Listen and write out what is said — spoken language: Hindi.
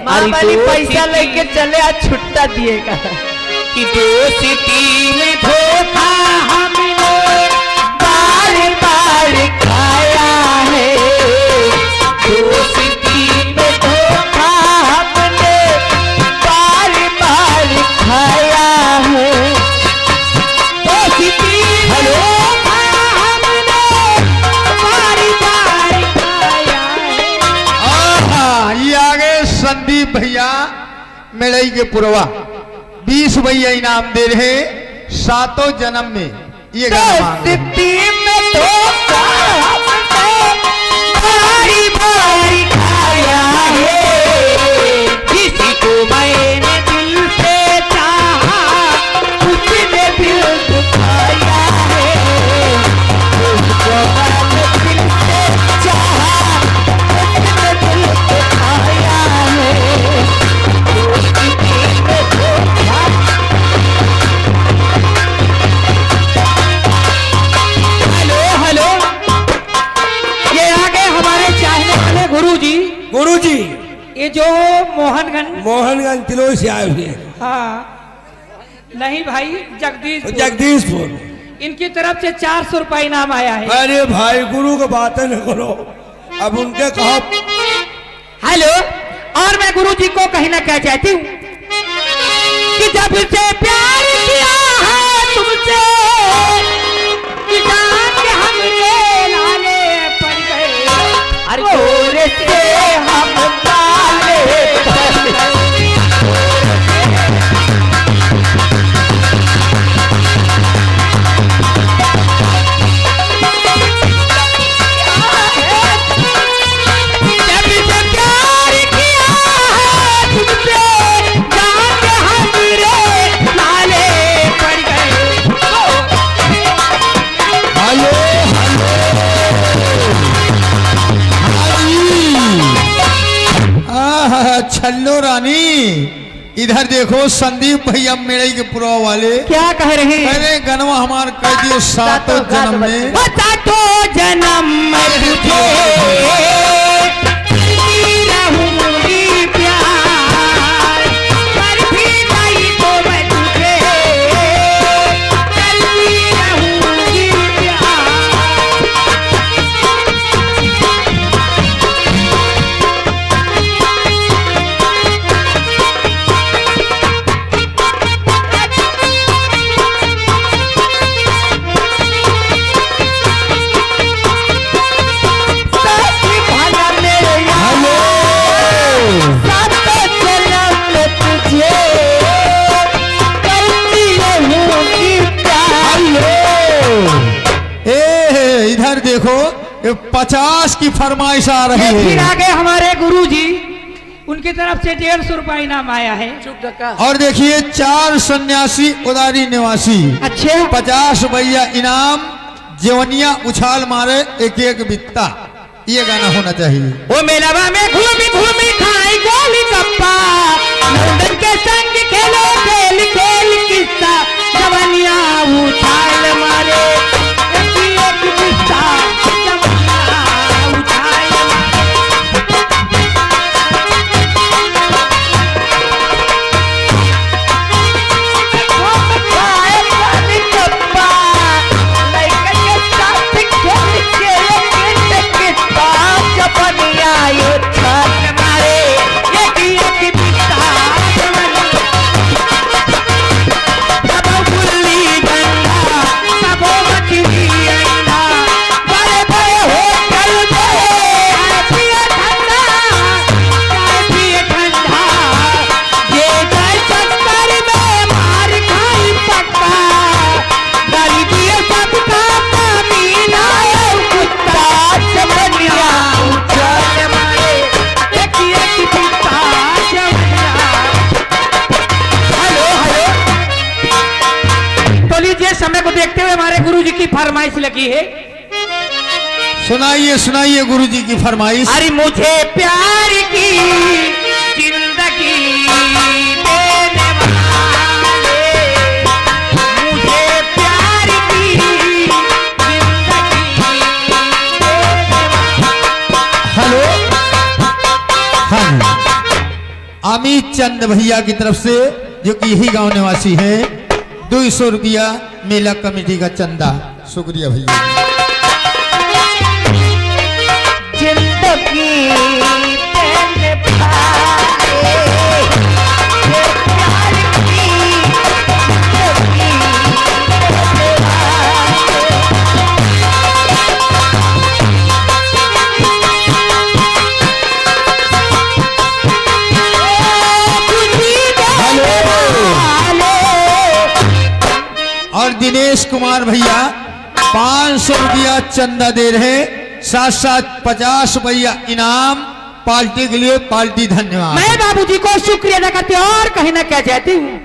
माँ वाली पैसा लेके चले आज छुट्टा दिएगा कि दोस्ती में धोखा हमने बार बार खाया है। दोस्ती में धोखा हमने बार बार खाया है। दोस्ती में धोखा हमने बार बार खाया है। ये आगे संदीप भैया मेड़ई के पुरवा 20 भैया इनाम दे रहे सातों जन्म में। ये दोस्ती में धोखा हमने बारी बारी खाया है। किसी को मैंने दिल से चाहा उसने दिल दुखाया है। उसको मैंने दिल से चाहा उसने दिल दुखाया है। दोस्ती में धोखा। हेलो हेलो, ये आगे हमारे चाहने वाले गुरुजी ये जो मोहनगंज तिलोई से आए हुए हैं। हाँ नहीं भाई जगदीशपुर। इनकी तरफ से 400 रुपये इनाम आया है। अरे भाई गुरु को बातें न करो, अब उनके कहो। हेलो, और मैं गुरुजी को कहना क्या चाहती हूँ कि जब से प्यार किया है तुमसे कि जान के हमने लाले पड़ गए। अरे गोरे से हम लाले पड़ गए। छल्लो रानी इधर देखो संदीप भैया मेड़ई के पुरवा वाले क्या कह रहे हैं? अरे गनवा हमार कह दिए सातों जन्म में। सातों जन्म में तुझे रहूंगी प्यार, पर भी नहीं तो मैं तुझे करती रहूंगी प्यार। इधर देखो 50 की फरमाइश आ रही फिर है। आगे हमारे गुरुजी उनकी तरफ से 150 रुपये इनाम आया है। और देखिए 4 सन्यासी उदारी निवासी अच्छे 50 भैया इनाम, जीवनिया उछाल मारे एक एक बित्ता। ये गाना होना चाहिए। वो मेलावा में घूमी घूमी खाई गोली गप्पा, लंदन के संग खेलो खेल खेल किस्सा, जवानिया उछाल मारे एक किस्सा, जवानिया उछाल मारे गोली गप्पा, लड़कन के साथ खेल खेल किस्सा, जवानिया उछाल मारे एक किस्सा। समय को देखते हुए हमारे गुरुजी की फरमाइश लगी है। सुनाइए सुनाइए गुरुजी की फरमाइश। अरे मुझे प्यार की जिंदगी देने वाले, मुझे प्यार की जिंदगी देने वाले। हेलो हाँ अमित चंद भैया की तरफ से, जो कि यही गांव निवासी है, 200 रुपया मेला कमेटी का चंदा। शुक्रिया भैया। जिंदगी तेरे पाए, ये प्यार की जिंदगी तेरे और दिनेश कुमार भैया 500 रुपया चंदा दे रहे, साथ साथ 50 भैया इनाम पार्टी के लिए। पार्टी धन्यवाद। मैं बाबूजी को शुक्रिया अदा करती हूँ और कहीं ना क्या चाहती हूँ।